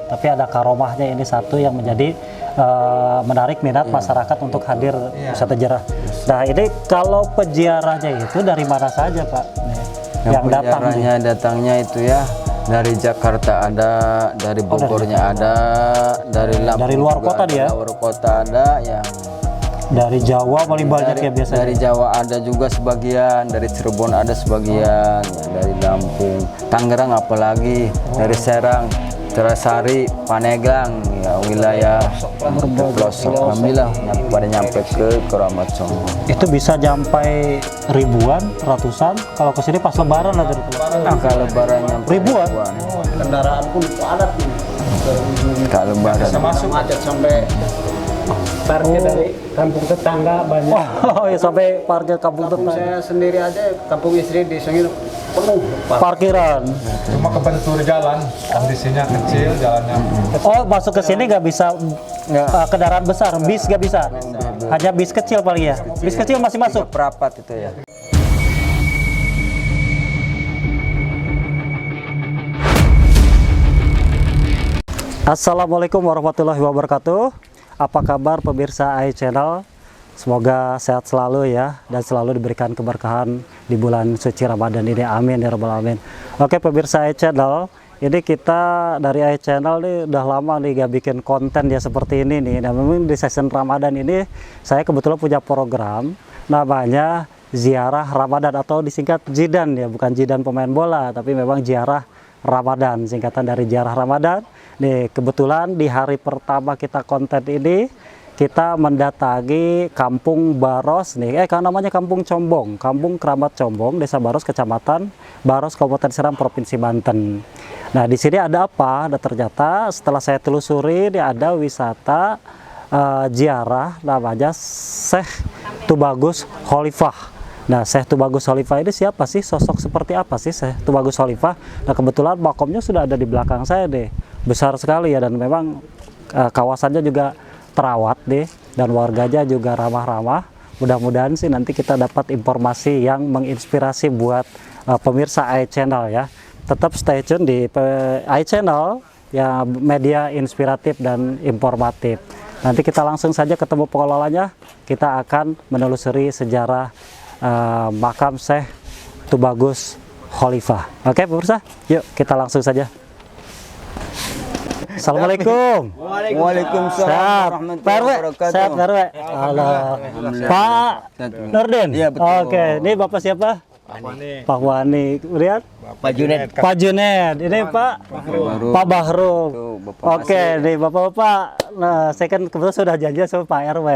Tapi ada karomahnya ini satu yang menjadi menarik minat masyarakat untuk hadir wisata ziarah. Nah ini kalau peziarahnya itu dari mana saja Pak? Yang datang? Datangnya itu ya dari Jakarta ada, dari Bogornya ada, dari Lampung dari luar kota dia? Luar kota ada yang dari Jawa paling banyak ya biasanya? Dari Jawa ada juga sebagian, dari Cirebon ada sebagian, ya, dari Lampung, Tangerang apalagi, dari Serang, Terasari, Paneglang, ya wilayah pelosok. Alhamdulillah pada nyampe ke Keramat Songo. Itu bisa sampai ribuan, ratusan. Kalau kesini pas Lebaran lah dari Kalau Lebaran nyampe ribuan. Kendaraan pun padat ini. Kalau Lebaran Bisa masuk macet sampai parkir dari kampung tetangga banyak. Oh ya sampai parkir kampung tetangga. Saya sendiri aja kampung istri di Sengir penuh Parkiran. Cuma kebentur jalan, kondisinya kecil jalannya. Oh masuk ke sini nggak bisa kendaraan besar, bis nggak bisa. Hanya bis kecil paling ya. Bis kecil masih masuk. Perapat itu ya. Assalamualaikum warahmatullahi wabarakatuh. Apa kabar pemirsa AI Channel? Semoga sehat selalu ya dan selalu diberikan keberkahan di bulan suci Ramadan ini. Amin ya rabbal alamin. Oke pemirsa AI Channel, ini kita dari AI Channel nih udah lama nih gak bikin konten ya seperti ini nih. Dan memang di season Ramadan ini saya kebetulan punya program namanya Ziarah Ramadan atau disingkat Jidan ya, bukan Jidan pemain bola tapi memang Ziarah Ramadan, singkatan dari Ziarah Ramadan. Nih kebetulan di hari pertama kita konten ini kita mendatangi Kampung Baros nih, kan namanya Kampung Combong, Kampung Keramat Combong, Desa Baros, Kecamatan Baros, Kabupaten Serang, Provinsi Banten. Nah di sini ada apa? Nah, ternyata setelah saya telusuri ini ada wisata ziarah namanya Syekh Tubagus Khalifah. Nah, Syekh Tubagus Khalifah ini siapa sih? Sosok seperti apa sih Syekh Tubagus Khalifah? Nah, kebetulan makomnya sudah ada di belakang saya deh. Besar sekali ya dan memang kawasannya juga terawat deh dan warganya juga ramah-ramah. Mudah-mudahan sih nanti kita dapat informasi yang menginspirasi buat pemirsa AI Channel ya. Tetap stay tune di AI Channel ya, media inspiratif dan informatif. Nanti kita langsung saja ketemu pengelolanya. Kita akan menelusuri sejarah makam Syekh Tubagus Khalifah. Oke pemirsa, yuk kita langsung saja. Assalamualaikum. Waalaikumsalam warahmatullahi wabarakatuh. Sehat Pak RW. Pak Nurdin. Iya betul. Oke, ini Bapak siapa? Pak Wani. Kemudian Pak Junet. Pak Junet. Ini Pak Pak Bahru. Oke, nih Bapak-bapak. Nah, saya kan kebetulan sudah janji sama Pak RW.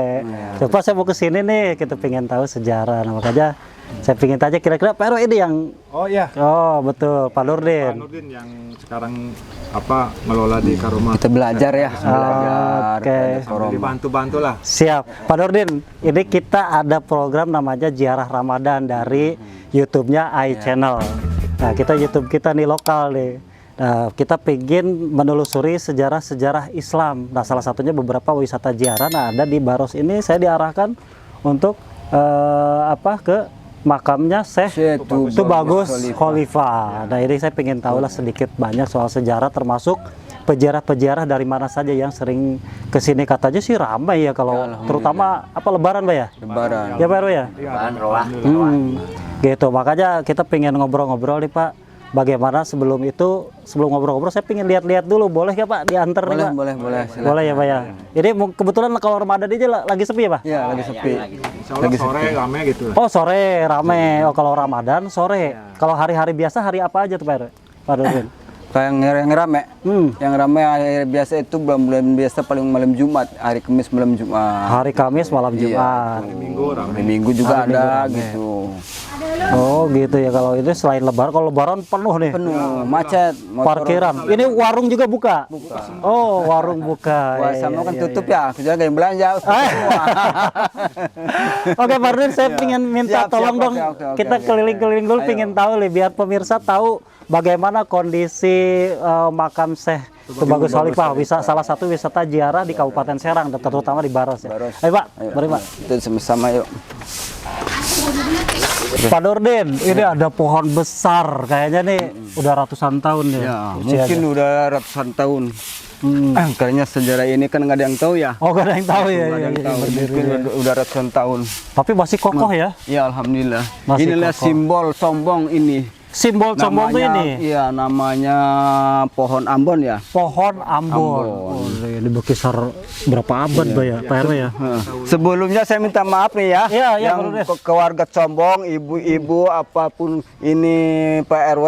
Coba saya mau ke sini nih, kita pengen tahu sejarah. Nah, makanya saya pengen tanya kira-kira Pak RW ini yang Oh, betul, Pak Nurdin. Pak Nurdin yang sekarang ngelola di Karomah. Kita belajar ya, Oke. Dibantu-bantu lah. Siap, Pak Nurdin. Ini kita ada program namanya Ziarah Ramadan dari YouTube-nya AI Channel. Nah, YouTube kita nih lokal nih. Nah, kita pengen menelusuri sejarah-sejarah Islam. Nah, salah satunya beberapa wisata ziarah. Nah, ada di Baros ini saya diarahkan untuk ke makamnya Syekh Tubagus Khalifah. Nah, ini saya pengen tahu lah sedikit banyak soal sejarah, termasuk peziarah-peziarah dari mana saja yang sering kesini. Katanya sih ramai ya kalau terutama Lebaran Pak ya? Lebaran. Ya Pak RW ya? Gitu, makanya kita pengen ngobrol-ngobrol nih Pak. Bagaimana sebelum ngobrol-ngobrol saya pengen lihat-lihat dulu, boleh ya Pak diantar nih Pak? Boleh. Boleh ya Pak ya. Ini kebetulan kalau Ramadan aja lagi sepi ya Pak? Iya, lagi sepi. Lagi sore rame gitu. Oh sore rame. Oh kalau Ramadan sore. Kalau hari-hari biasa hari apa aja tuh Pak Nurdin? Kayak yang rame. Yang rame hari biasa itu bulan biasa paling malam Jumat, hari Kamis malam Jumat. Hari Kamis malam Jumat. Hari Minggu juga ada gitu. Oh gitu ya, kalau itu selain Lebaran, kalau Lebaran penuh nih. Penuh, macet. Parkiran. Ini warung juga buka? Oh warung buka. Sama kan tutup ya, aku juga yang belanja. Oke Pak Nurdin, saya ingin minta tolong dong. Kita keliling-keliling dulu, pengen tahu nih, biar pemirsa tahu bagaimana kondisi makam Syekh Tubagus Khalifah, salah satu wisata ziarah di Kabupaten Serang, terutama di Baros ya. Ayo Pak, mari Pak. Itu sama-sama yuk. Pak Nurdin, ini ada pohon besar, kayaknya nih udah ratusan tahun nih. Ya, usianya. mungkin udah ratusan tahun. Karena sejarah ini kan nggak ada yang tahu ya. Oh, gak ada yang tahu ya. Nggak ada yang iya, tahu. berdiri Mungkin ya. udah ratusan tahun. Tapi masih kokoh ya. Ya, alhamdulillah. Masih Inilah kokoh. simbol sombong ini. Simbol sombong tuh ini. Iya, namanya pohon Ambon ya. Pohon Ambon. Oh, ini berkisar berapa abad Pak RW ya? Sebelumnya saya minta maaf nih ya, Iya, iya, yang Pak Nurdin. ke warga Combong, ibu-ibu apapun ini Pak RW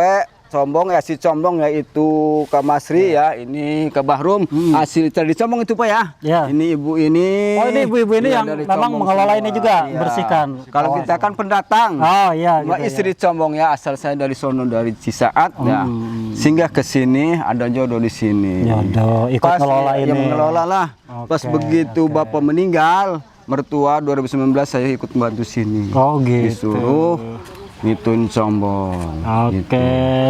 Combong ya, si Combong yaitu Kak Masri ya, ini Kak Bahrum, asli dari Combong itu Pak ya. Ya. Ini ibu ini. Oh, ini ibu-ibu ini Iya, yang dari memang Combong mengelola semua. ini juga, Iya. bersihkan Kalau kita kan pendatang. Oh iya Mbak gitu istri Combong ya, asal saya dari sono dari Cisaat ya. Singgah ke sini ada jodoh di sini. ya. Jodoh ikut ngelola ya, ini. mengelola lah. Pas Oke, begitu Bapak meninggal, mertua 2019 saya ikut bantu sini. Oh gitu. Disuruh ngitun Combong. Oke,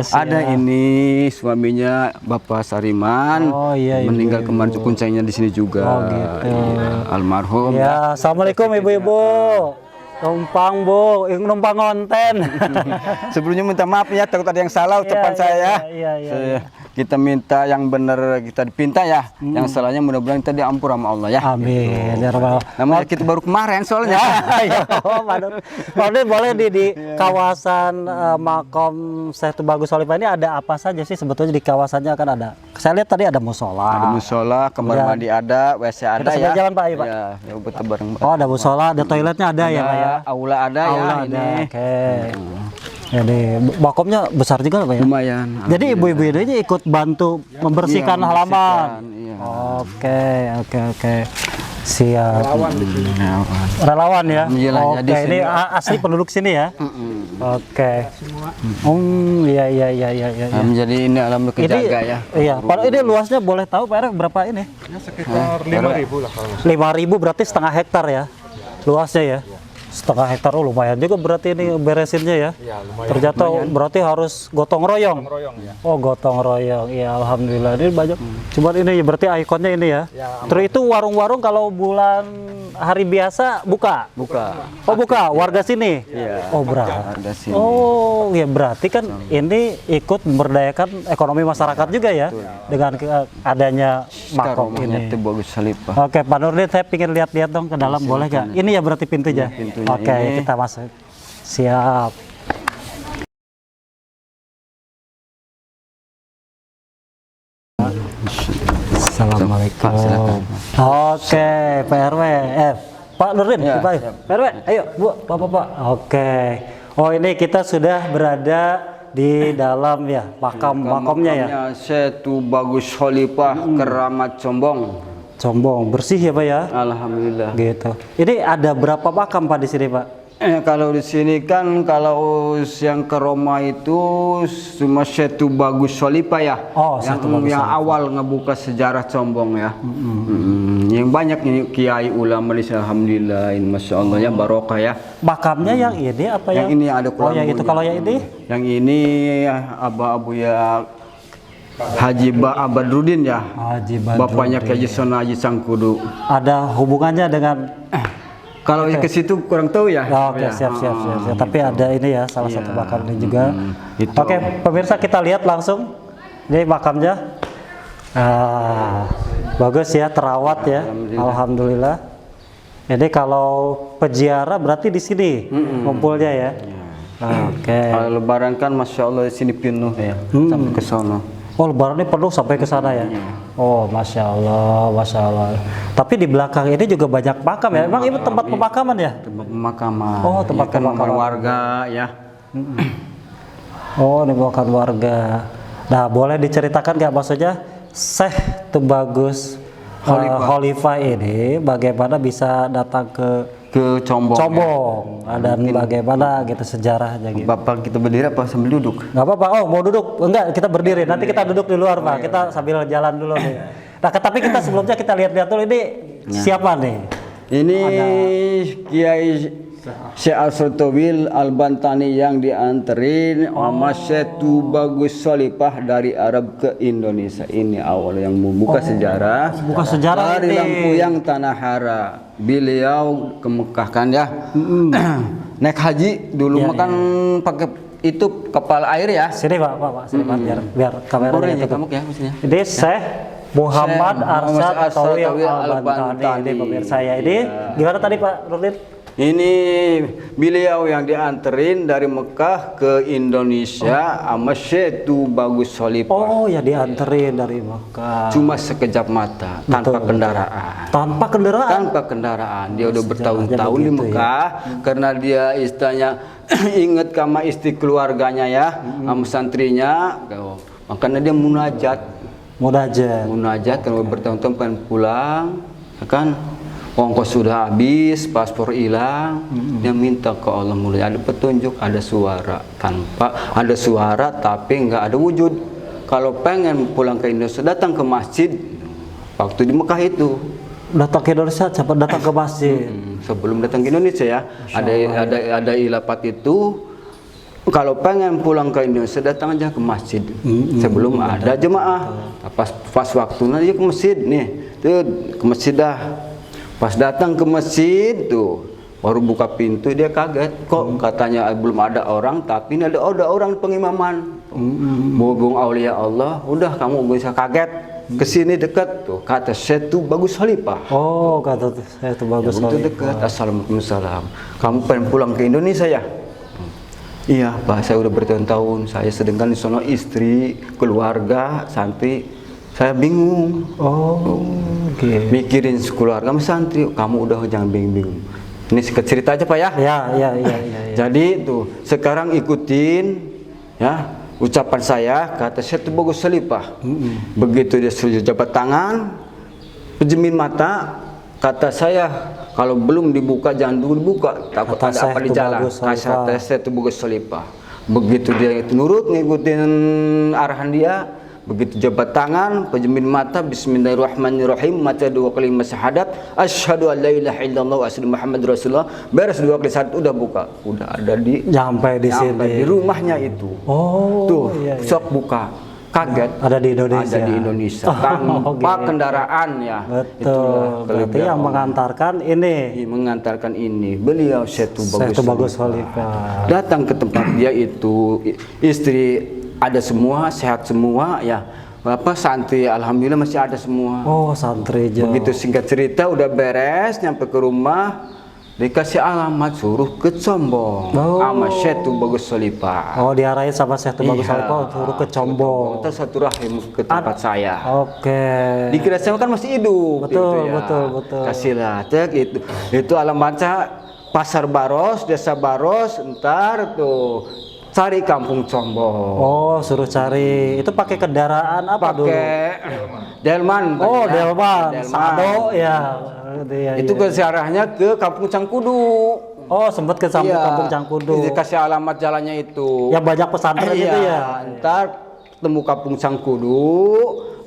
siap. Ada ini suaminya Bapak Sariman. Oh, iya, meninggal ibu-ibu. kemarin kuncainya di sini juga. Oh, gitu. Iya, almarhum. Ya, assalamualaikum ibu-ibu. Numpang bu, numpang konten. Sebelumnya minta maaf ya, takut ada yang salah ucapan Iya, saya ya. iya, iya. Kita minta yang benar kita dipinta ya. Yang salahnya mudah-mudahan kita diampun sama Allah ya. Amin. Ya Rabbal. Namanya kita baru kemarin soalnya. Ya, Pak Nurdin boleh di kawasan makom Syekh Tubagus Khalifah ini ada apa saja sih sebetulnya di kawasannya kan ada. Saya lihat tadi ada musola. Ada musola, kamar Kemudian mandi ada, WC ada kita ya. sambil jalan, Pak, ayo, Pak. Ya, ya betul bareng. Oh, ada musola, ada toiletnya ada ya, Pak ya. Aula ada Aula ya ada. ini. Oke. Jadi makomnya besar juga Pak ya. Lumayan. Jadi ibu-ibu ini ikut bantu membersihkan Iya, halaman. iya. Oke. Siap. Relawan ya. Iyalah, Oke, jadi ini sini- asli penduduk sini ya. Oke. Iya. Jadi ini alhamdulillah kejaga ya. Iya. Kalau ini luasnya boleh tahu Pak RW berapa ini? Sekitar 5.000 lah kalau. 5.000 berarti setengah hektar ya. Luasnya ya. Setengah hektar, oh lumayan juga berarti ini beresinnya ya. Ya, lumayan. Ternyata berarti harus gotong royong. Royong ya. Oh gotong royong, ya alhamdulillah ini banyak. Cuman ini berarti ikonnya ini ya. Terus itu warung-warung kalau bulan hari biasa buka. Buka. Oh buka, warga sini. Iya. Oh berarti. Ada sini. Oh ya berarti kan ini ikut memberdayakan ekonomi masyarakat juga ya dengan adanya makom ini. Itu bagus Khalifah. Oke Pak Nurdin, saya ingin lihat-lihat dong ke dalam, boleh nggak? Ini ya berarti pintunya. Pintunya Oke, ini. kita masuk. Siap. Assalamualaikum. Pak, silakan. Oke, Pak RW. Pak Nurdin, Ya, Pak siap. RW, ayo, Bu, Bapak. Oke. Oh, ini kita sudah berada di dalam ya, makomnya ya. Syekh Tubagus Khalifah Keramat Combong. Sombong, bersih ya, Pak ya. Alhamdulillah. Gitu. Ini ada berapa makam Pak di sini, Pak? Kalau di sini kan kalau yang ke Roma itu cuma Syekh Tubagus Khalifah ya. Oh, Syekh Tubagus yang Khalifah. awal ngebuka sejarah Combong ya. Yang banyak ini kiai ulama di sini, alhamdulillah, ini masya Allah ya barokah ya. Makamnya yang ini apa Yang ini ada Oh, yang itu kelambunya. kalau yang ini? Yang ini Abu ya Haji Abadrudin ya. Haji Badrudin. Bapaknya Haji Sona Haji Sangkudu. Ada hubungannya dengan Kalau ke situ kurang tahu ya. Oke, Ya. siap. Tapi ada ini ya, salah satu makam ini juga. itu. Oke, pemirsa kita lihat langsung. Ini makamnya. Bagus ya, terawat ya. Alhamdulillah. Jadi kalau peziarah berarti di sini kumpulnya ya. Oke. Kalau lebaran kan masya Allah di sini penuh ya. Sampai ke sono. Oh, lebaran ini penuh sampai ke sana ya. Oh, masya Allah. Tapi di belakang ini juga banyak makam ya. Emang ini tempat pemakaman ya? Tempat pemakaman. Oh, tempat Iya kan pemakaman. warga ya. Oh, ini bukan warga. Nah, boleh diceritakan nggak maksudnya Syekh Tubagus Khalifah ini bagaimana bisa datang ke Combong. Combong dan bagaimana gitu sejarahnya gitu. Bapak kita berdiri apa sambil duduk? Nggak apa-apa. Oh, mau duduk? Enggak, kita berdiri. Nanti kita duduk di luar, Pak. Kita sambil jalan dulu nih. Nah, tapi kita sebelumnya kita lihat-lihat dulu ini siapa nih? Ini Kiai Syekh Al-Sultawil Al-Bantani yang dianterin sama Syekh Tubagus Khalifah dari Arab ke Indonesia. Ini awal yang membuka sejarah. Buka sejarah dari ini. Lampuyang Tanah Hara. Beliau ke Mekah kan ya. naik haji dulu Iya, mah kan pakai itu kapal air ya. Sini Pak, sini Pak, biar kameranya Boleh ya tutup. kamu ya maksudnya. Ini Syekh Muhammad Syekh Muhammad Arsyad Arsyad Tauil Tauil Al-Bantani. Al-Bantani. Ini pemirsa ya. Ini Iya. gimana tadi Pak Nurdin? Ini beliau yang dianterin dari Mekah ke Indonesia sama Syekh Bagus Solipah. Oh ya dianterin dari Mekah. Cuma sekejap mata, tanpa Betul. kendaraan. Tanpa kendaraan. Tanpa kendaraan. Dia udah bertahun-tahun di begitu ya. Mekah karena dia istilahnya ingat sama istri keluarganya ya, sama santrinya. Makanya dia munajat kalau bertahun-tahun pengen pulang, ya kan? Ongkos sudah habis, paspor hilang, dia minta ke Allah mulai ada petunjuk, ada suara tapi nggak ada wujud. Kalau pengen pulang ke Indonesia datang ke masjid, waktu di Mekah itu. Datang ke Indonesia, cepat datang ke masjid. Sebelum datang ke Indonesia ya, ada ilapat itu. Kalau pengen pulang ke Indonesia datang aja ke masjid. Sebelum ada jemaah. Pas waktunya dia ke masjid nih, tuh ke masjid dah. Pas datang ke masjid tuh baru buka pintu dia kaget kok katanya belum ada orang tapi ini ada orang pengimaman. Bohong aulia Allah, udah kamu bisa kaget kesini dekat tuh kata Syekh Bagus Solipah. Oh kata saya itu bagus Itu sekali. dekat. Assalamualaikum. Kamu pengen pulang ke Indonesia ya? Iya Pak, saya udah bertahun-tahun. Saya sedangkan di sana istri, keluarga, santri. Saya bingung. Oke. Mikirin keluarga sama santri. Kamu udah jangan bingung. Ini singkat cerita aja Pak ya. Ya. Jadi tuh sekarang ikutin ya ucapan saya kata Syekh Bagus Solipah. Begitu dia sudah jabat tangan, pejemin mata, kata saya kalau belum dibuka jangan dulu dibuka, takut Kata ada apa Syekh di jalan. Kata Syekh Bagus Solipah. Begitu dia itu nurut ngikutin arahan dia. Begitu jabat tangan, pejemin mata, bismillahirrahmanirrahim, mata dua kali syahadat, asyhadu an la ilaha illallah wa asyhadu Muhammad Rasulullah, beres dua kali syahadat udah buka, udah ada di Sampai di sini. di rumahnya itu. Oh. Tuh, Iya. sok buka, kaget. Ada di Indonesia. Ada di Indonesia. Tanpa kendaraan ya. Betul. Berarti yang mengantarkan ini. Mengantarkan ini beliau Syekh Bagus Solipah. datang ke tempat dia itu istri ada semua, sehat semua ya. Bapak santri alhamdulillah masih ada semua. Oh, santri jauh. Begitu singkat cerita udah beres nyampe ke rumah dikasih alamat suruh ke Combong sama Syekh Bagus Solipah. Oh, diarahin sama Syekh Bagus Solipah suruh ke Combong. Terus satu rahim ke tempat saya. Oke. Dikira saya kan masih hidup. Betul, gitu ya. betul. Kasihlah cek itu alamatnya Pasar Baros, Desa Baros, ntar tuh cari Kampung Combong. Oh, suruh cari. Itu pakai kendaraan apa dulu? Pakai Delman. Oh, ya. Delman. Sado ya. Itu ke arahnya ke Kampung Cangkudu. Oh, sempat ke Kampung Cangkudu. Dikasih alamat jalannya itu. Yang banyak pesantren itu ya. Ntar ketemu Kampung Cangkudu,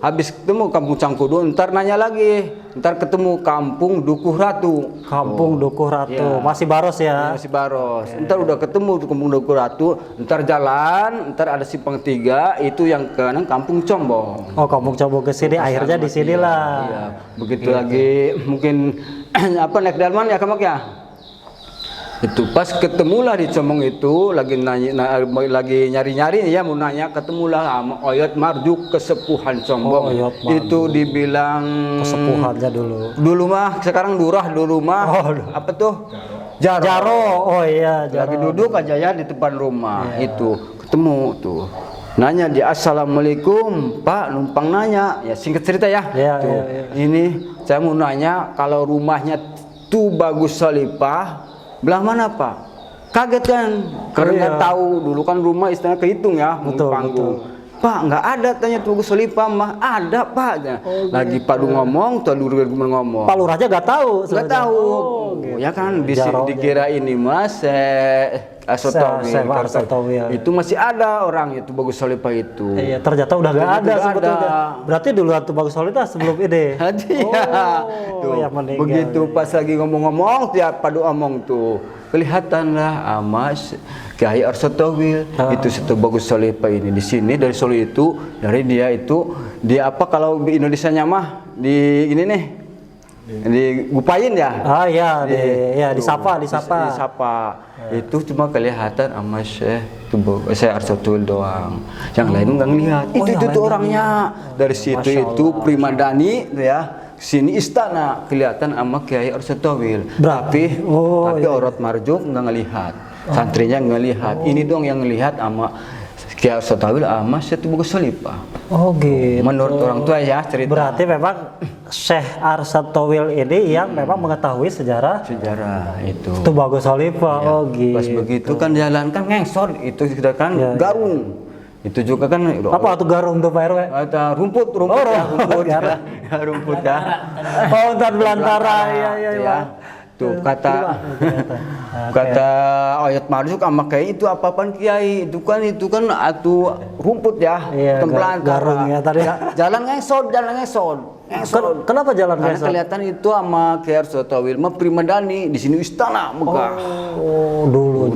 habis ketemu Kampung Cangkudu, ntar nanya lagi, ntar ketemu Kampung Dukuh Ratu. Kampung Dukuh Ratu, masih Baros ya? Masih Baros. Ntar udah ketemu tuh Kampung Dukuh Ratu, ntar jalan, ntar ada simpang 3, itu yang kanan Kampung Combong. Oh, Kampung Combong ke sini, akhirnya di sinilah. Iya. Begitu lagi mungkin apa naik delman ya kamu ya? Itu pas ketemulah di Combong itu lagi nyari-nyari ya mau nanya, ketemulah sama Oyot Marjuk Kesepuhan Combong. Oh, itu dibilang kesepuhannya dulu. Dulu mah, sekarang lurah dulu mah. Apa tuh? Jaro. Oh iya, Lagi duduk aja ya di depan rumah. Itu ketemu tuh. Nanya dia, assalamualaikum Pak, numpang nanya. Ya singkat cerita ya. Tuh. Ini saya mau nanya kalau rumahnya tuh Bagus Solipah, belah mana Pak? Kaget kan? Karena nggak tahu dulu kan rumah istilahnya kehitung ya, panggung. Pak nggak ada, tanya tuh Bagus Solipah mah ada Pak. Lagi padu ngomong, tuh dulu ngomong. Pak Lurahnya nggak tahu. Nggak tahu. Ya kan dikira ini Mas Asotowi. Itu masih ada orang itu Bagus Solipah itu. Iya, ternyata udah nggak ada sebetulnya. Berarti dulu tuh Bagus Solipah sebelum ini. Tuh, begitu pas lagi ngomong-ngomong tiap padu omong tuh kelihatanlah Mas Kiai Arsotowil itu Syekh Bagus Solipah ini di sini dari Solo itu, dari dia apa kalau di Indonesia mah di ini nih digupain ya. Ah iya, disapa. Disapa. Itu cuma kelihatan sama Syekh Arsatul doang. Yang lain nggak ngelihat. Itu tuh orangnya. Dari situ itu Primadani tuh ya. Sini istana kelihatan sama Kiai Arsatul. Tapi Orot Marjuk nggak ngelihat. Santrinya nggak lihat. Ini dong yang ngelihat sama Kiai Arsatul sama Syekh Tubagus Khalifah. Oh gitu. Menurut orang tua ya cerita. Berarti memang Syekh Arsatul ini yang memang mengetahui sejarah itu. Tubagus Khalifah. Ya. Oh gitu. Pas begitu kan jalan kan ngengsor itu kita kan garung. Itu juga kan apa tuh garung tuh Pak RW? Ada rumput rumput ya. Oh, hutan belantara ya. Tuh kata Oyot Marjuk sama Kiai itu apa-apaan Kiai itu kan atu rumput ya, garung ya tadi. Jalan ngesod. Kenapa jalan Karena ngesod? kelihatan itu sama Kiai Arsatul mah Primadani di sini istana megah. Oh, dulu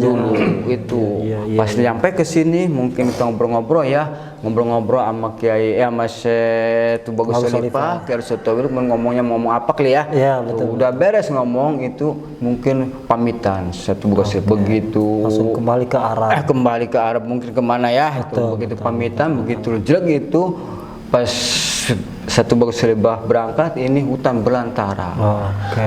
itu. Pas nyampe ke sini mungkin kita ngobrol-ngobrol sama Kiai sama Syekh Tubagus Khalifah, Kiai Arsatul ngomong apa kali ya? Iya, betul. Udah beres ngomong itu mungkin pamitan Syekh Tubagus begitu langsung kembali ke Arab. Mungkin kemana ya? Begitu pamitan begitu jelek itu pas satu bagus Khalifah berangkat ini hutan belantara.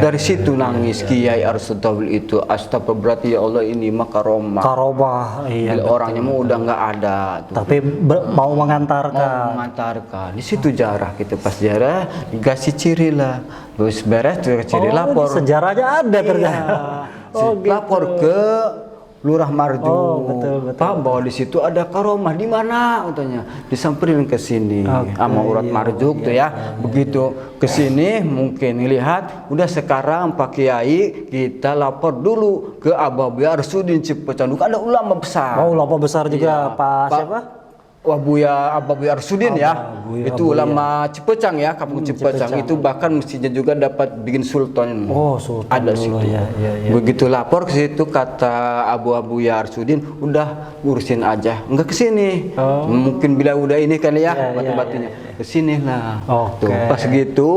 Dari situ nangis Kiai Arsatul itu astagfirullah ya Allah ini mah karomah. Iya. Orangnya mah udah nggak ada. Tapi mau mengantarkan. Di situ jarah gitu pas jarah dikasih ciri lah. Terus beres tuh ciri lapor. Sejarahnya ada ternyata. Lapor ke Lurah Marju. Betul. Pak, bahwa di situ ada karomah di mana katanya. Disamperin ke sini sama Urat Marjuk tuh ya. Begitu ke sini mungkin lihat udah sekarang Pak Kiai kita lapor dulu ke Abah Buya Arsudin Cipecanduk. Ada ulama besar. Ulama besar juga Pak siapa? Abah Buya Arsudin ya. Itu ulama Cipecang ya, kampung Cipecang. Itu bahkan mestinya juga dapat bikin sultan. Sultan ada dulu situ. Ya. Begitu lapor ke situ kata Abu Buya Arsudin, udah urusin aja, enggak ke sini. Mungkin bila udah ini kali ya batu-batunya. Ke sini lah. Tuh, pas gitu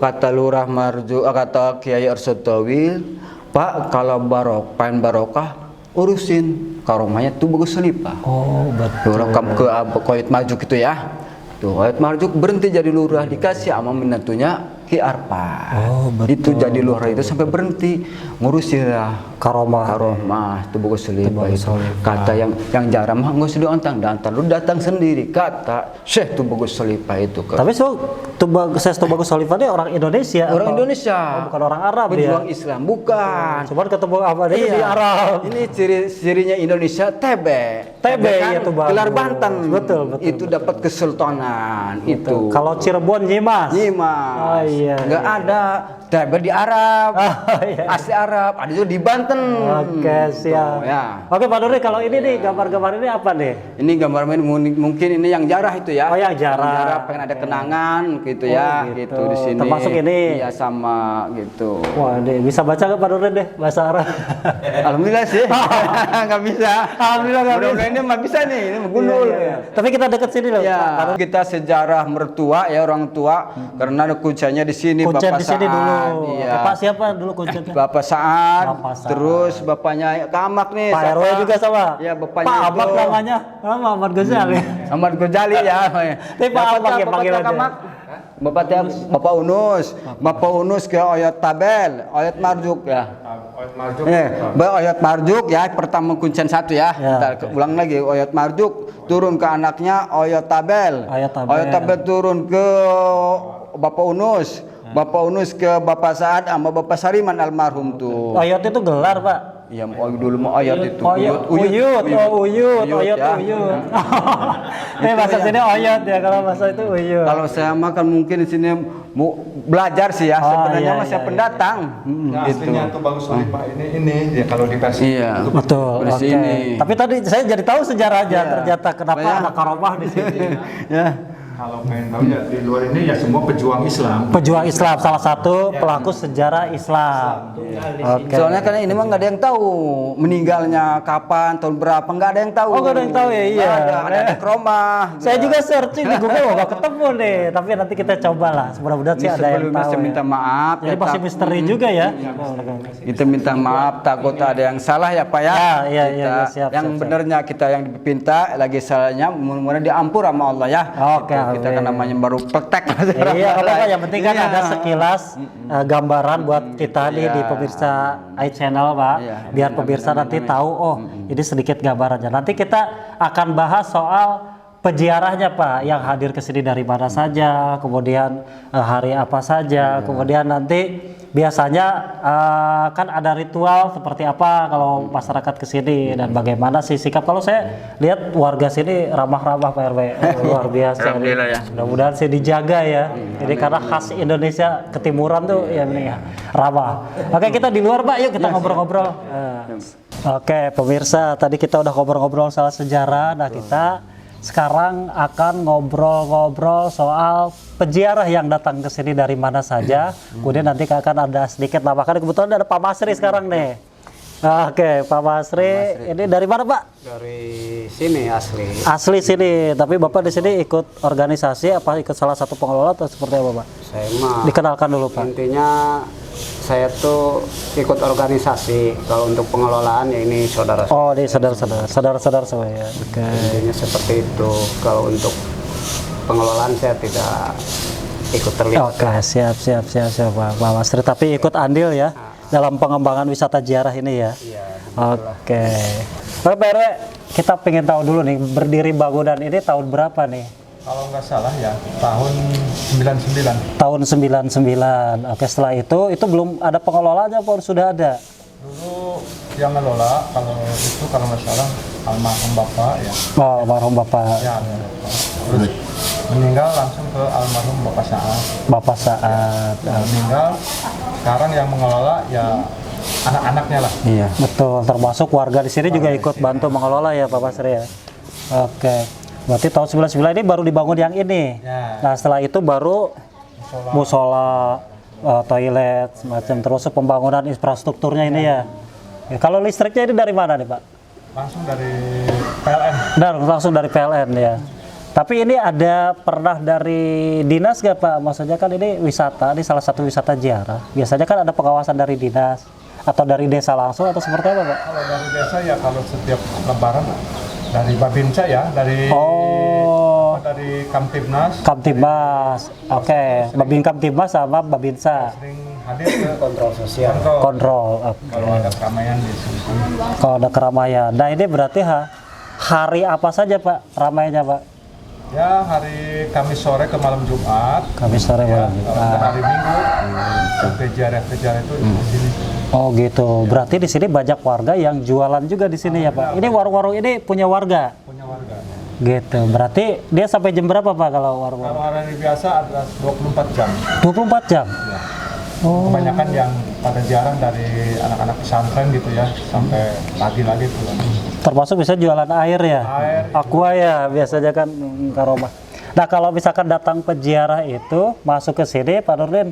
kata Lurah Marju, kata Kiai Arsatul, Pak kalau pengen barokah urusin karomahnya tuh Tubagus Khalifah. Betul. Ke Oyot Marjuk itu ya. Tuh Oyot Marjuk berhenti jadi lurah dikasih sama menantunya Ki Arpa. Itu jadi lurah itu sampai berhenti ngurusin karomah Tubagus Khalifah itu. Kata yang jarang mah nggak usah diontang, lu datang sendiri kata Syekh Tubagus Khalifah itu. Tapi Syekh Tubagus Khalifah ini orang Indonesia. Bukan orang Arab ya. Pejuang Islam bukan. Cuman ketemu apa di Arab. Ini cirinya Indonesia TB ya Tubagus. Gelar Banten. Betul. Itu dapat kesultanan itu. Kalau Cirebon Nyimas. Nggak ada TB di Arab. Asli Arab. Ada juga di Banten. Oke, siap. Oke Pak Nuri, kalau ini nih gambar-gambar ini apa nih? Ini gambar mungkin ini yang jarah itu ya. Yang jarah. Pengen ada kenangan gitu ya. Gitu di sini. Termasuk ini. Iya sama gitu. Wah, deh bisa baca nggak Pak Nuri deh bahasa Arab? Alhamdulillah sih. Nggak bisa. Alhamdulillah nggak bisa. Ini nggak bisa nih. Ini gundul. Tapi kita dekat sini loh. Ya. Kita sejarah mertua ya orang tua karena ada kuncinya di sini. Kuncen Bapak di sini dulu. Iya. Pak siapa dulu kuncennya? Bapak Saad. Terus bapaknya Kamak nih. Pak RW juga sama. Ya bapaknya Pak itu. Ahmad namanya. Ahmad Ghazali. Ahmad Ghazali ya. Tapi Pak Ahmad panggil aja. Kamak. Bapak Unus ke Oyot Tabel, Oyot Marjuk ya. Oyot Marjuk ya, pertama kuncian satu ya. Kita ulang lagi Oyot Marjuk turun ke anaknya Oyot Tabel. Oyot Tabel turun ke Bapak Unus. Bapak Unus ke Bapak Saad sama Bapak Sariman almarhum tuh. Oyot itu gelar, Pak. Iya, dulu mau Oyot itu. Uyut. Oyot. Bahasa sini Oyot ya, kalau bahasa itu Uyut. Kalau saya mah kan mungkin di sini mau belajar sih ya, sebenarnya masih pendatang. Gitu. Aslinya Tubagus Khalifah ini ya kalau di versi itu. Betul. Versi ini. Tapi tadi saya jadi tahu sejarahnya ternyata kenapa ada karomah di sini. Ya. Kalau pengen tahu ya di luar ini ya semua pejuang Islam. Pejuang Islam, salah satu pelaku sejarah Islam. Oke. Soalnya kan ini mah nggak ada yang tahu meninggalnya kapan, tahun berapa, nggak ada yang tahu. Oh, nggak ada yang tahu ya, iya. Ada kromah. Saya juga searching di Google nggak ketemu nih, tapi nanti kita coba lah. Mudah-mudahan sih ada yang Sebelumnya tahu. saya minta maaf. Jadi masih misteri juga ya. Kita minta maaf, takut ada yang salah ya Pak ya. Iya, iya, siap, yang siap. benernya kita yang dipinta, lagi salahnya mudah-mudahan diampur sama Allah ya. Oke, Kita kan amin. namanya baru praktek. Iya, apa yang penting kan Iya. ada sekilas gambaran buat kita nih di pemirsa iChannel, Pak. Iya. Biar pemirsa nanti tahu, oh ini sedikit gambarannya. Nanti kita akan bahas soal peziarahnya, Pak, yang hadir ke sini dari mana saja, kemudian hari apa saja, kemudian nanti biasanya kan ada ritual seperti apa kalau masyarakat ke sini dan bagaimana sih sikap. Kalau saya lihat warga sini ramah-ramah Pak RW. Luar biasa. Alhamdulillah ya. Mudah-mudahan sih dijaga ya. Jadi karena khas Indonesia ketimuran tuh ya ini ya, ramah. Oke, kita di luar Pak, yuk kita ngobrol-ngobrol. Oke, pemirsa, tadi kita udah ngobrol-ngobrol soal sejarah. Nah, kita sekarang akan ngobrol-ngobrol soal peziarah yang datang ke sini dari mana saja. Kemudian nanti akan ada sedikit nambahkan. Kebetulan ada Pak Masri sekarang nih. Oke, Pak Masri, ini dari mana Pak? Dari sini asli. Asli sini, tapi Bapak di sini ikut organisasi apa ikut salah satu pengelola atau seperti apa Pak? Saya mah Dikenalkan dulu Pak. intinya saya tuh ikut organisasi. Kalau untuk pengelolaan ya ini saudara. Oh, ini saudara-saudara semua ya. Oke. Intinya seperti itu. Kalau untuk pengelolaan saya tidak ikut terlibat. Oke, siap Pak Masri. Tapi ikut andil ya dalam pengembangan wisata ziarah ini ya. Iya. Oke. Pak RW, kita pengen tahu dulu nih, berdiri bangunan ini tahun berapa nih? Kalau nggak salah ya tahun 99. Tahun 99. Oke, setelah itu belum ada pengelolanya apa sudah ada? Dulu yang ngelola kalau nggak salah almarhum bapak ya. Oh, almarhum Bapak. Ya, almarhum bapak. Terus meninggal langsung ke almarhum bapak Saat. Bapak Saat. Meninggal. Sekarang yang mengelola ya anak-anaknya lah. Iya, betul. Termasuk warga di sini juga ikut bantu mengelola ya Pak Masri ya. Oke. Berarti tahun 99 ini baru dibangun yang ini. Ya. Nah, setelah itu baru musola, toilet, semacam terus pembangunan infrastrukturnya ini ya. Ya, kalau listriknya ini dari mana nih Pak? Langsung dari PLN. Langsung dari PLN ya. Tapi ini ada pernah dari dinas gak Pak? Maksudnya kan ini wisata, ini salah satu wisata ziarah. Biasanya kan ada pengawasan dari dinas atau dari desa langsung atau seperti apa Pak? Kalau dari desa ya kalau setiap lebaran dari Babinsa ya, dari dari Kamtibnas Kamtibmas, oke. Babin Kamtibmas sama Babinsa. sering hadir ke Kontrol sosial. Kontrol. Oke. kalau ada keramaian di sini. Kalau ada keramaian. Nah ini berarti hari apa saja Pak ramainya Pak? Ya hari Kamis sore ke malam Jumat. Kamis sore Ya, malam. kalau untuk hari Minggu peziarah itu di sini. Oh gitu. Berarti di sini banyak warga yang jualan juga di sini ya Pak. Ini warung-warung ini punya warga. Punya warga. Gitu. Berarti dia sampai jam berapa Pak kalau warung-warung? Kalau hari biasa adalah 24 jam. 24 jam. Ya. Oh. Kebanyakan yang pada jarang dari anak-anak pesantren gitu ya sampai pagi lagi pulang. Termasuk bisa jualan air ya? Air. Aqua ya biasanya kan karomah. Nah kalau misalkan datang peziarah itu masuk ke sini Pak Nurdin,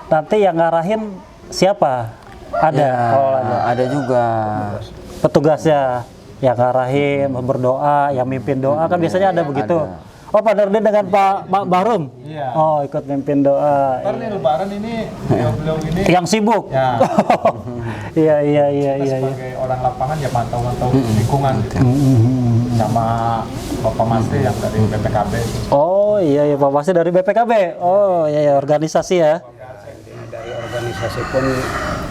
nanti yang ngarahin siapa? Ada pengelolanya? Ada juga. Petugasnya yang ngarahin, berdoa, yang mimpin doa kan biasanya ada begitu. Ada. Oh Pak Nurdin dengan Pak Barum? Iya. Oh ikut mimpin doa. Ntar nih lebaran ini beliau ini Yang sibuk? ya Iya. sebagai orang lapangan ya mantau-mantau lingkungan gitu. Sama Bapak Masri yang dari BPKB. Oh iya Pak Masri dari BPKB. Oh iya organisasi ya. Dari organisasi pun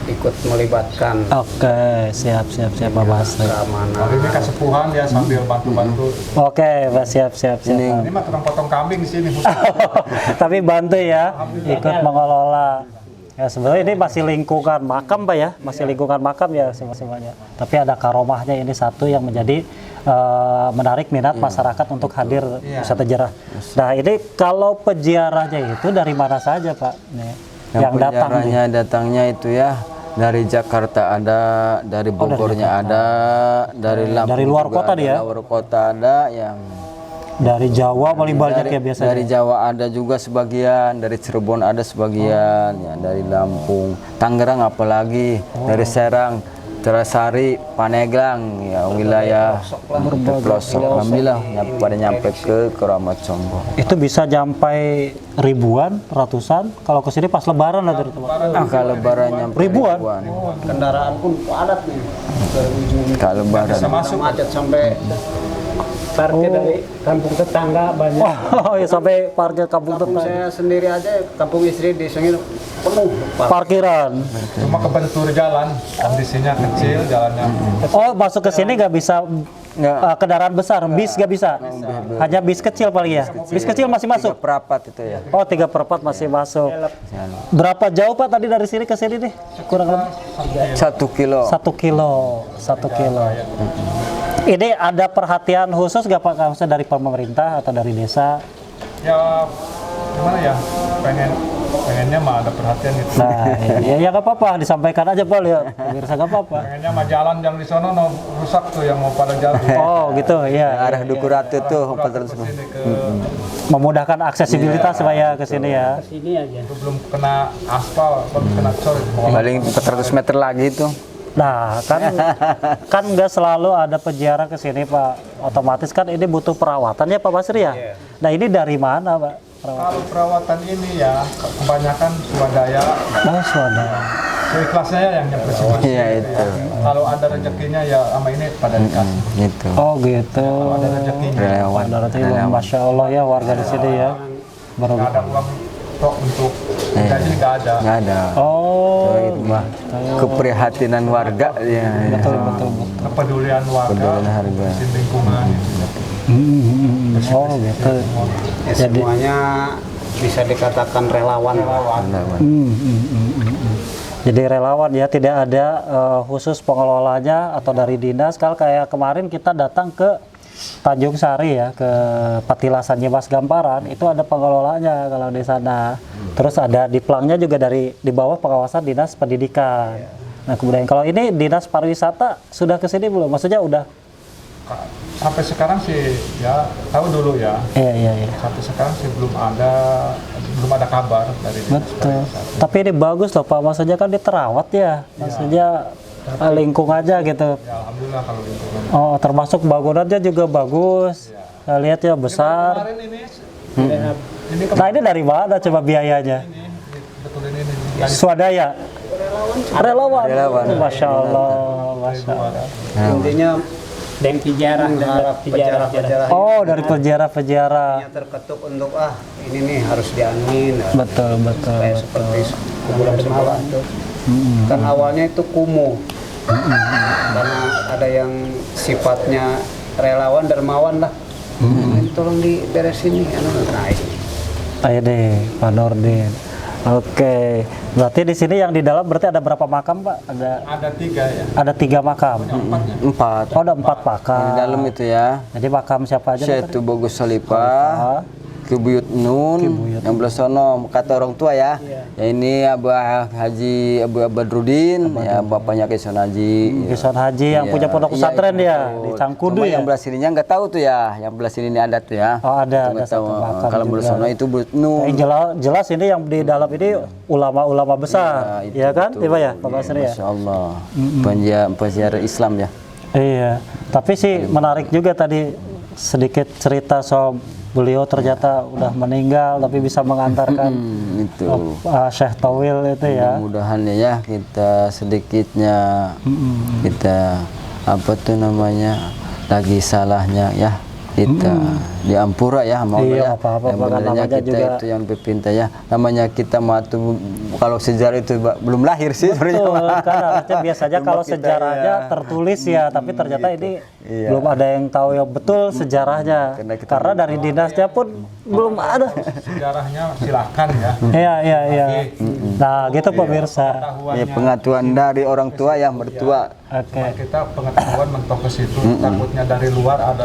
ikut melibatkan Oke, siap Pak Masri. keamanan. Kalau ini kesepuhan ya sambil bantu-bantu. Oke, Pak, siap. Ini mah tukang potong kambing di sini. Tapi bantu ya, ikut mengelola. Ya sebenarnya ini masih lingkungan makam Pak ya, masih lingkungan makam ya semuanya. Tapi ada karomahnya ini satu yang menjadi menarik minat masyarakat untuk hadir wisata ziarah. Nah ini kalau peziarahnya itu dari mana saja Pak? Nih, yang datang nih. Peziarahnya datangnya itu ya dari Jakarta ada, dari Bogornya ada, dari Lampung Dari luar juga kota ada, dia? luar kota ada yang Dari Jawa paling banyak ya biasanya. Dari Jawa ada juga sebagian, dari Cirebon ada sebagian, ya, dari Lampung, Tangerang apalagi, dari Serang, Terasari, Paneglang, ya wilayah pelosok. Alhamdulillah pada nyampe ke Keramat Sombo. Itu bisa sampai ribuan, ratusan. Kalau ke sini pas Lebaran lah terutama. Kalau Lebaran nyampe Ribuan? Kendaraan pun padat nih. Kalau Lebaran. Bisa masuk. Macet sampai parkir dari kampung tetangga banyak. Oh, ya sampai parkir kampung Kampung tetangga. saya sendiri aja, kampung istri di Sengir penuh. Parkiran. Cuma kebentur jalan, kondisinya kecil jalannya. Oh, masuk ke sini nggak bisa Nggak. kendaraan besar, bis nggak bisa. Hanya bis kecil paling ya. Bis kecil masih masuk. Perapat itu ya. Oh, 3/4 masih masuk. Berapa jauh Pak tadi dari sini ke sini nih? Kurang lebih 1 kilo. 1 kilo. 1 kilo. Ini ada perhatian khusus nggak Pak, maksudnya dari pemerintah atau dari desa? Ya gimana ya, pengennya mah ada perhatian gitu. Nah, ya nggak apa-apa, disampaikan aja Pak, lihat. Pemirsa nggak apa-apa. Pengennya mah jalan yang di sono no, rusak tuh yang mau pada jalan. Oh, gitu ya. Arah Duku Ratu tuh Terus sini ke Memudahkan aksesibilitas supaya ke sini ya. itu belum kena aspal, belum kena cor. paling 400 meter lagi tuh. Nah, kan nggak selalu ada peziarah ke sini Pak. Otomatis kan ini butuh perawatan ya Pak Basri ya. Nah, ini dari mana Pak? Kalau perawatan ini ya kebanyakan swadaya, Oh, swadaya. seikhlasnya ya yang nyampe sini. Iya itu. Kalau ada rezekinya ya sama ini pada dikasih. Gitu. Oh, gitu. Ada rezekinya. Relawan. Ada rezeki, Masya Allah ya warga di sini ya. Baru. Nggak ada uang tok untuk gaji, nggak ada. Nggak ada. Oh, Itu mah keprihatinan warga ya. betul betul betul. Kepedulian warga, Kepedulian harga. mesin lingkungan. Oh, gitu. Ya, semuanya bisa dikatakan relawan. Jadi relawan ya, tidak ada khusus pengelolanya atau dari dinas. Kalau kayak kemarin kita datang ke Tanjung Sari ya, ke Patilasan Nyemas Gamparan, itu ada pengelolanya kalau di sana. Terus ada di pelangnya juga dari di bawah pengawasan dinas pendidikan. Nah, kemudian kalau ini dinas pariwisata sudah ke sini belum? Maksudnya udah? Sampai sekarang sih ya tahu dulu ya. Iya. Sampai sekarang sih belum ada kabar dari dinas Betul. pariwisata. Tapi ini bagus loh Pak, maksudnya kan diterawat ya. Maksudnya lingkung aja gitu. Ya alhamdulillah kalau lingkungan. Oh, termasuk bangunannya juga bagus. Saya lihat ya besar. Kemarin ini Nah, ini dari mana coba biayanya? betul ini. Swadaya. Relawan. Masya Allah. Masya Allah. Intinya dan pejarah pejarah-pejarah Oh, dari peziarah-peziarah. terketuk untuk ini nih harus dianuin. Betul. Kayak seperti kuburan semalam tuh. Kan awalnya itu kumuh. Karena ada yang sifatnya relawan dermawan lah. Ini tolong diberesin nih nah ini. Ayo deh, Pak Nordin. Oke, berarti di sini yang di dalam berarti ada berapa makam Pak? Ada 3 ya. Ada 3 makam. 4. Oh, ada 4 makam. Di dalam itu ya. Jadi makam siapa aja? Pak, Syekh Bogus Salipah, Kebuyut Nun, yang belah sono kata orang tua ya. Ya ini Abah Haji Abu Badrudin, ya bapaknya Kisun Haji. Kisun Haji yang Iya, punya pondok iya, pesantren itu ya betul. di Cangkudu Cuma ya. yang belah sininya nggak tahu tuh ya, yang belah sini ini ada tuh ya. Oh, ada Nggak satu tahu. makam Kalau belah juga. sono itu Buyut Nun. Yang jelas ini yang di dalam ini ulama-ulama besar, itu ya kan, betul. Tiba ya, Pak Basri ya. Masya Allah, penziarah Islam ya. Iya, tapi sih menarik juga tadi sedikit cerita soal beliau ternyata udah meninggal tapi bisa mengantarkan Itu. Syekh Tawil itu ya. Mudah-mudahan ya kita sedikitnya kita apa tuh namanya lagi salahnya ya kita diampura ya mau Iya, ya. apa-apa, Yang bahkan benarnya namanya kita juga- itu yang pepinta ya. Namanya kita mah tuh kalau sejarah itu belum lahir sih sebenarnya. Betul, kan harusnya biasanya kalau Cuma kita sejarahnya ya. tertulis ya, tapi ternyata ini Iya. belum ada yang tahu yang betul sejarahnya. Karena dari dinasnya pun belum ada. Sejarahnya silakan ya. Iya. Nah, gitu pemirsa. Ya pengetahuan dari orang tua ya mertua. Oke. Kita pengetahuan mentok ke situ, takutnya dari luar ada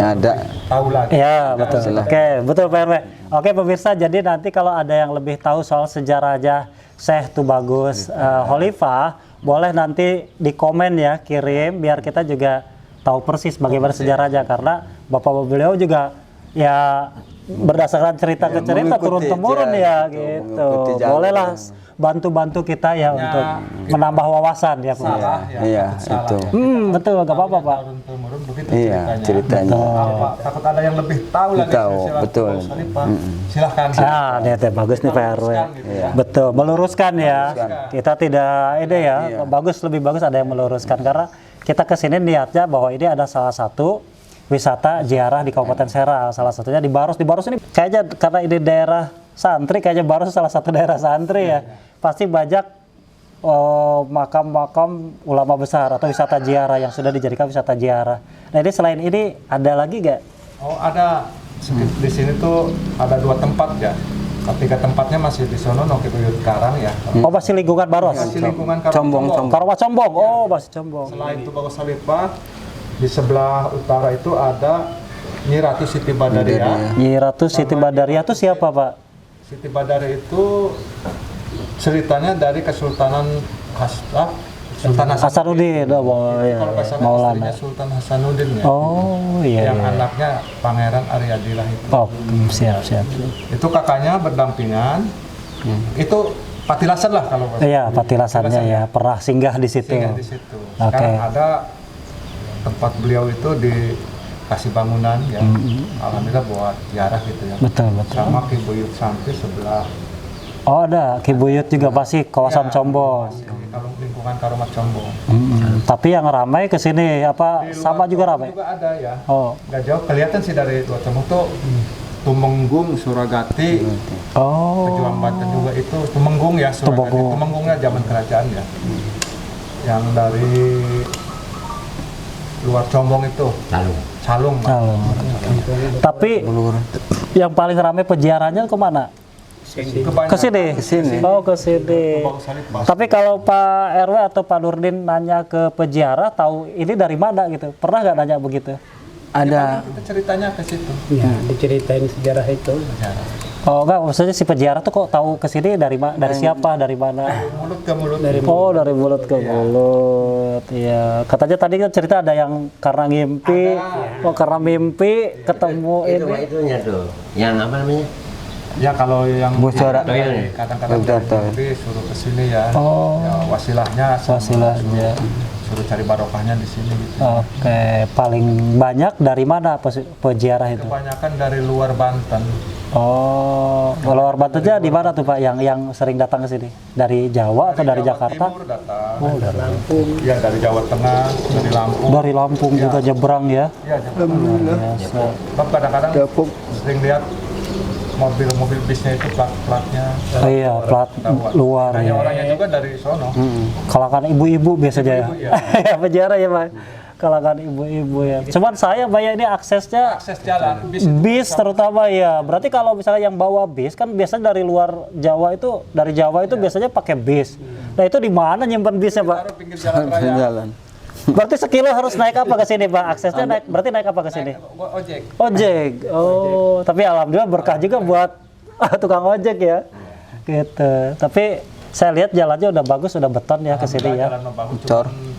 tahu lagi. Ya, betul. Oke, betul Pak RW. Oke pemirsa, jadi nanti kalau ada yang lebih tahu soal sejarahnya Syekh Tubagus Khalifah, boleh nanti di komen ya, kirim biar kita juga tahu persis bagaimana sejarahnya, karena bapak beliau juga ya berdasarkan cerita ke cerita mengikuti turun temurun aja, ya gitu, gitu. mengikuti jalur Bolehlah yang- bantu-bantu kita ya untuk menambah wawasan ya Pak. Salah ya, Iya, takut salah itu. ya. Betul, gak apa-apa Pak. Turun-temurun begitu Iya, ceritanya. Apa, takut ada yang lebih tahu lagi. Tahu, Silahkan, betul. Pak Salib, Pak. Silahkan. Ah, nih bagus nih Pak RW. Meluruskan gitu ya. Betul, meluruskan ya. Kita tidak ini ya, Iya. bagus lebih bagus ada yang meluruskan karena kita kesini niatnya bahwa ini ada salah satu wisata ziarah di Kabupaten Serang. Salah satunya di Baros. Di Baros ini kayaknya karena ini daerah santri, kayaknya Baros salah satu daerah santri ya. Pasti banyak makam-makam ulama besar atau wisata ziarah yang sudah dijadikan wisata ziarah. Nah ini selain ini ada lagi gak? Oh ada di sini tuh ada 2 tempat ya. Ketiga tempatnya masih di sono Noki Buyut Karang ya. Oh masih lingkungan Baros? Masih lingkungan Combong, Karawat Combong, oh masih Combong. Selain itu Bagus Salipah, di sebelah utara itu ada Nyi Ratu Siti Badaria. Nyi Ratu Siti Badaria itu siapa Pak? Siti Badaria itu ceritanya dari Kesultanan Sultan Hasanuddin, oh ya, Kalau nggak salah Maulana. istrinya Sultan Hasanuddin ya. Oh iya. Yang iya. anaknya Pangeran Aryadillah itu. Oh siap. Itu kakaknya berdampingan. Itu Patilasan lah kalau Iya Patilasannya ya, pernah singgah di situ. singgah di situ. Oke. Sekarang ada tempat beliau itu dikasih bangunan ya. Alhamdulillah buat ziarah gitu ya. Betul. Sama Ki Buyut Sampi sebelah Oh ada Ki Buyut juga pasti kawasan Combong. kalau lingkungan Karumat Combong. Tapi yang ramai ke sini apa Di luar sama juga Combong ramai? juga ada ya. Oh. Nggak jauh kelihatan sih dari luar Combong tuh Tumenggung, Suragati, Oh. Pejuang Banten juga itu Tumenggung ya, Suragati. Tumenggung. Tumenggungnya zaman kerajaan ya. Yang dari luar Combong itu Calung. Pak. Halo. Tapi yang paling ramai peziarahnya kemana? Kebanyakan Ke sini. Kesini. Oh ke sini. Bagus Salib, Mas. Tapi kalau Pak RW atau Pak Nurdin nanya ke peziarah, tahu ini dari mana gitu? Pernah nggak nanya begitu? Ada Kita ceritanya ke situ. Ya, diceritain sejarah itu. Sejarah. Oh enggak, maksudnya si peziarah tuh kok tahu ke sini dari dari siapa, dari mana? Mulut ke mulut. Oh dari mulut ke mulut, iya. Katanya tadi kan cerita ada yang karena ngimpi, oh karena mimpi ketemu Itu ini. itunya tuh, yang apa namanya? Ya kalau yang Bocoran. kadang-kadang Bocoran. dari suruh ke sini ya. Oh. Ya wasilahnya sama Wasilahnya. suruh cari barokahnya di sini gitu. Oke, paling banyak dari mana peziarah itu? Kebanyakan dari luar Banten. Oh, luar Bantennya di mana tuh Pak yang sering datang ke sini? Dari Jawa atau dari Jawa Jakarta? Timur datang. Oh, dari Lampung. Ya dari Jawa Tengah, dari Lampung. Dari Lampung juga nyebrang ya. Ya, Biasa. Sebab kadang-kadang sering lihat mobil-mobil bisnya itu plat-platnya. Oh iya, plat luar Hanya ya. orangnya juga dari sono. Kalangan ibu-ibu biasanya ya. Ibu-ibu, Ya, peziarah ya Pak. Kalangan ibu-ibu ya. Cuman saya Pak ini aksesnya Akses jalan bis itu bis terutama ya. Berarti kalau misalnya yang bawa bis kan biasanya dari luar Jawa itu, dari Jawa itu biasanya pakai bis. Nah itu di mana nyimpan bisnya Pak? taruh pinggir jalan raya. jalan. Berarti sekilo harus naik apa ke sini Pak? Aksesnya naik, berarti naik apa ke sini? Ojek. Ojek. Oh, tapi alhamdulillah berkah juga buat tukang ojek ya. Gitu. Tapi saya lihat jalannya udah bagus, udah beton ya ke sini ya. Jalan bagus, Cor. cuman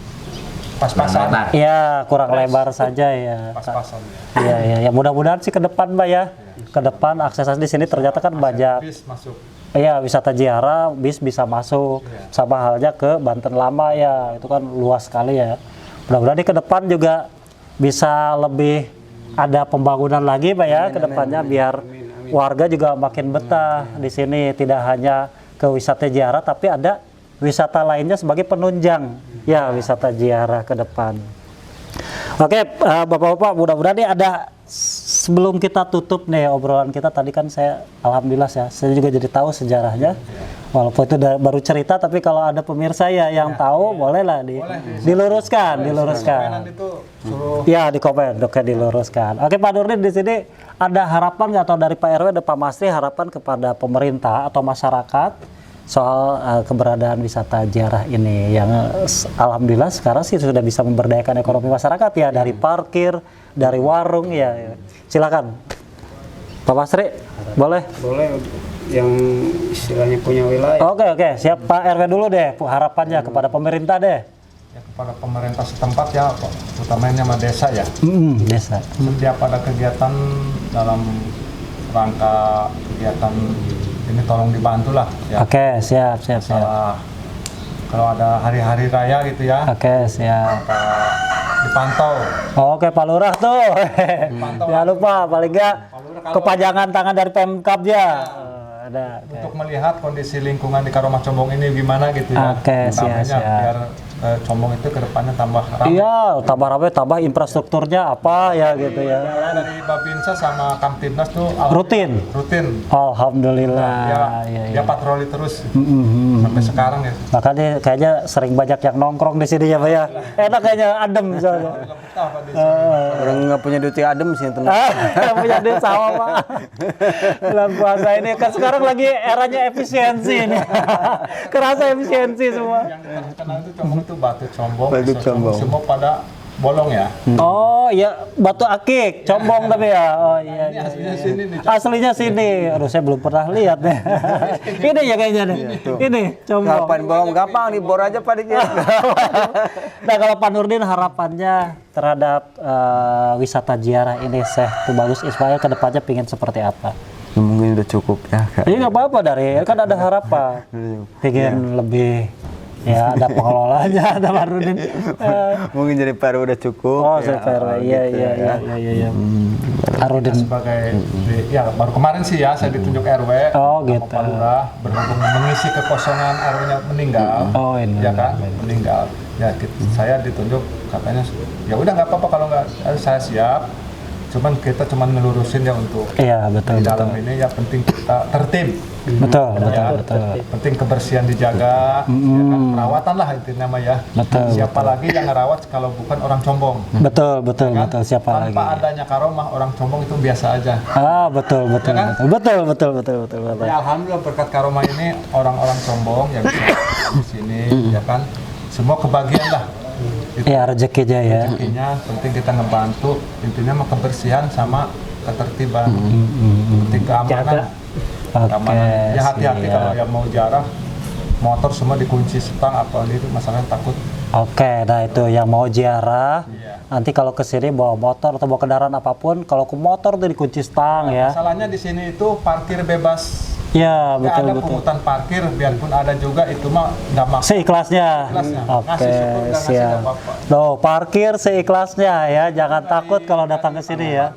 pas-pasan. Lebar. Iya, kurang lebar saja ya. Pas-pasan ya. Iya, iya, ya mudah-mudahan sih ke depan, Mbak ya. Ke depan akses di sini ternyata kan banyak. Bis masuk. Iya, wisata ziarah, bis bisa masuk. Sama halnya ke Banten Lama ya, itu kan luas sekali ya. Mudah-mudahan di ke depan juga bisa lebih ada pembangunan lagi, Pak ya, ke depannya biar warga juga makin betah di sini. Tidak hanya ke wisata ziarah, tapi ada wisata lainnya sebagai penunjang ya wisata ziarah ke depan. Oke, Bapak-bapak, mudah-mudahan ini ada sebelum kita tutup nih obrolan kita tadi kan saya alhamdulillah ya, saya juga jadi tahu sejarahnya. Walaupun itu baru cerita, tapi kalau ada pemirsa ya yang tahu bolehlah diluruskan. Nanti itu suruh Ya di komen, oke diluruskan. Oke Pak Nurdin, di sini ada harapan nggak atau dari Pak RW dan Pak Masri harapan kepada pemerintah atau masyarakat soal keberadaan wisata ziarah ini yang alhamdulillah sekarang sih sudah bisa memberdayakan ekonomi masyarakat ya, dari parkir, dari warung ya. Silakan Pak Masri, boleh? Boleh yang istilahnya punya wilayah. Oke, siap Pak RW dulu deh harapannya kepada pemerintah deh. ya kepada pemerintah setempat ya, utamanya sama desa ya. Desa. Setiap ada kegiatan dalam rangka kegiatan ini tolong dibantu lah ya. Oke, siap. Masalah kalau ada hari-hari raya gitu ya, Oke, siap. dipantau. Oke, Pak Lurah tuh. Jangan lupa, paling nggak kepanjangan tangan dari Pemkab ya. Ada. Untuk melihat kondisi lingkungan di Karomah Combong ini gimana gitu ya. Oke, siap. Biar Combong itu ke depannya tambah ramai. Iya, tambah ramai, tambah infrastrukturnya apa ya gitu ya. Dari Babinsa sama Kamtibnas tuh Rutin. Alhamdulillah. Ya patroli terus sampai sekarang ya. Makanya kayaknya sering banyak yang nongkrong di sini ya, Pak ya. Enak kayaknya, adem soalnya. Betah Pak di sini. Orang nggak punya duit adem sih tenang. Yang punya duit sama, Pak. Bulan puasa ini kan sekarang lagi eranya efisiensi ini. Kerasa efisiensi semua. Yang terkenal itu Combong itu Batu Combong. Batu Desa Combong. Semua pada bolong ya. Oh iya, Batu Akik, Combong tapi ya. Oh iya. Ini aslinya sini nih. Aslinya sini. Aduh, saya belum pernah lihat nih. Ini ya kayaknya nih. Ini Combong. Kapan bohong gampang dibor aja Pak dikit. Nah, kalau Pak Nurdin harapannya terhadap wisata ziarah ini Syekh Tubagus Ismail ke depannya pingin seperti apa? Mungkin udah cukup ya Kak. Ini nggak apa-apa dari kan ada harapan. Pengen lebih ya ada pengelolanya, ada Pak Nurdin. Mungkin jadi PRW udah cukup. Oh, saya PRW. Iya. Pak Nurdin. Sebagai ya baru kemarin sih ya saya ditunjuk RW. Oh, sama gitu. Pak Lurah berhubung mengisi kekosongan RW-nya meninggal. Oh, ini. Ya kan meninggal. Ya saya ditunjuk katanya ya udah nggak apa-apa kalau nggak saya siap. Cuman kita cuman ngelurusin ya untuk Iya, betul. di dalam ini ya penting kita tertib. Betul. Penting kebersihan dijaga, ya kan? Perawatan lah intinya mah ya. Betul, Siapa lagi yang ngerawat kalau bukan orang Combong? Betul. Kan? Siapa lagi? Tanpa adanya Karomah orang Combong itu biasa aja. Ah, betul. Betul. Ya alhamdulillah berkat Karomah ini orang-orang Combong yang bisa di sini ya kan semua kebagian lah. Ya, rezekinya ya. Rezekinya penting kita ngebantu intinya mah kebersihan sama ketertiban. Penting keamanan. Oke. Ya hati-hati siap. kalau yang mau jarah motor semua dikunci stang apa itu masalahnya takut. Oke, nah itu yang mau ziarah. Iya. Nanti kalau ke sini bawa motor atau bawa kendaraan apapun, kalau ke motor tuh dikunci stang ya. Masalahnya di sini itu parkir bebas. Ya, Nggak ada betul. pungutan parkir, biarpun ada juga itu mah nggak maksa. Seikhlasnya. Seikhlasnya. Oke, Ngasih syukur, nggak ngasih siap. nggak apa-apa. Loh, parkir seikhlasnya ya. Jangan takut kalau datang ke sini ya.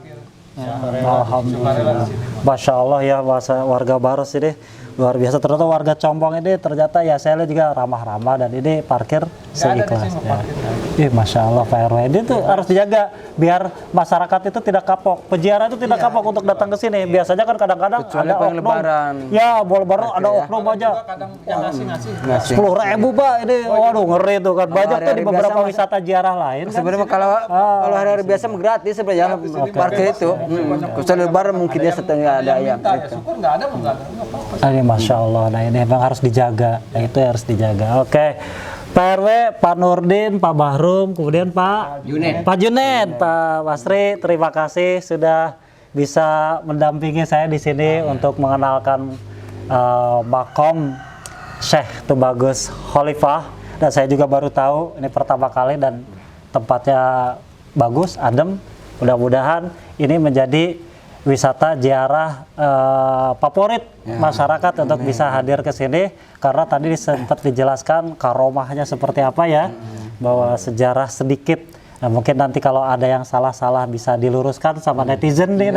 Alhamdulillah. Masya Allah ya, warga Baros ini luar biasa. Ternyata warga Combong ini ternyata ya saya lihat juga ramah-ramah dan ini parkir Nggak ada di sini seikhlasnya. parkirnya. Masya Allah Pak RW, ini tuh harus dijaga biar masyarakat itu tidak kapok, peziarah itu tidak kapok untuk datang ke sini. Biasanya kan kadang-kadang Kecuali ada pengen oknum, lebaran. ya mau lebaran ada oknum aja. Kadang yang ngasih. 10.000 Pak, ini waduh ngeri tuh kan. Banyak tuh di hari-hari beberapa biasa, Mas. wisata ziarah lain kan. Sebenarnya kalau hari-hari biasa mah gratis sebenarnya parkir itu. Kecuali lebaran mungkin dia setengah ada yang. Ya syukur nggak ada mah nggak apa-apa. Ini Masya Allah, nah ini memang harus dijaga, nah, itu harus dijaga. Oke, Pak RW, Pak Nurdin, Pak Bahrum, kemudian Pak Junet, Pak Basri, terima kasih sudah bisa mendampingi saya di sini untuk mengenalkan makom Syekh Tubagus Khalifah. Dan saya juga baru tahu ini pertama kali dan tempatnya bagus, adem. Mudah-mudahan ini menjadi wisata ziarah favorit masyarakat untuk bisa hadir ke sini karena tadi sempat dijelaskan karomahnya seperti apa ya, bahwa sejarah sedikit. Nah, mungkin nanti kalau ada yang salah-salah bisa diluruskan sama netizen nih.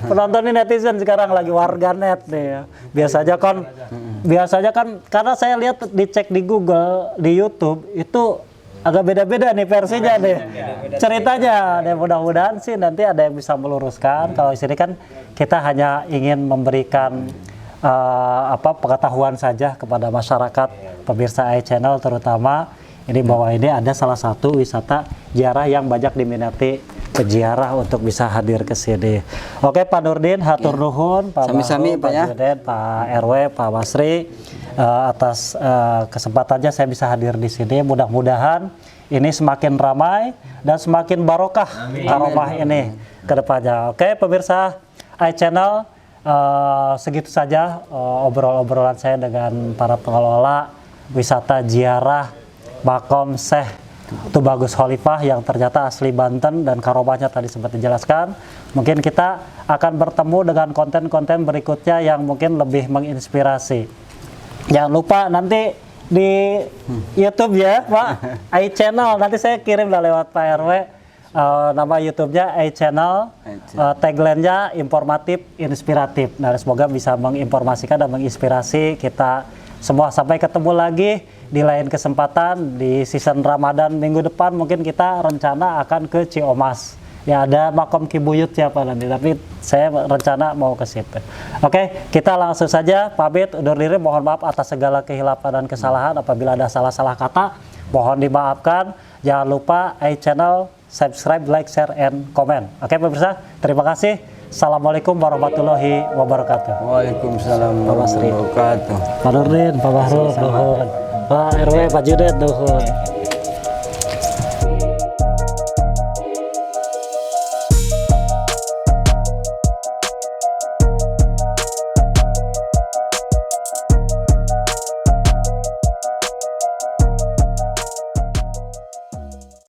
Penonton nih netizen sekarang lagi warganet nih ya. Biasanya kan karena saya lihat dicek di Google, di YouTube itu agak beda-beda nih versinya nih. Ceritanya, dan mudah-mudahan sih nanti ada yang bisa meluruskan. Kalau di sini kan kita hanya ingin memberikan pengetahuan saja kepada masyarakat pemirsa iChannel terutama ini bahwa ini ada salah satu wisata ziarah yang banyak diminati peziarah untuk bisa hadir ke sini. Oke Pak Nurdin, hatur nuhun, Pak Sami-sami, Bahru, Pak ya. Junet, Pak RW, Pak Basri atas kesempatannya saya bisa hadir di sini. Mudah-mudahan ini semakin ramai dan semakin barokah karomah ini ke depannya. Oke pemirsa iChannel, segitu saja obrolan saya dengan para pengelola wisata ziarah Makom Syekh Tubagus Khalifah yang ternyata asli Banten dan karomahnya tadi sempat dijelaskan. Mungkin kita akan bertemu dengan konten-konten berikutnya yang mungkin lebih menginspirasi. Jangan lupa nanti di YouTube ya Pak, iChannel, nanti saya kirim lah lewat Pak RW. Nama YouTube-nya iChannel, tagline-nya informatif, inspiratif. Nah, semoga bisa menginformasikan dan menginspirasi kita semua. Sampai ketemu lagi di lain kesempatan di season Ramadan minggu depan. Mungkin kita rencana akan ke Ciomas. Ya, ada Makom Kibuyut siapa nanti, tapi saya rencana mau ke situ. Oke, kita langsung saja pamit undur diri. Mohon maaf atas segala kehilapan dan kesalahan. Apabila ada salah-salah kata, mohon dimaafkan. Jangan lupa iChannel, subscribe, like, share, and comment. Oke pemirsa, terima kasih. Assalamualaikum warahmatullahi wabarakatuh. Waalaikumsalam Pak Basri. warahmatullahi wabarakatuh. Pak Nurdin, Pak Bahrul, Pak RW, Pak Judet,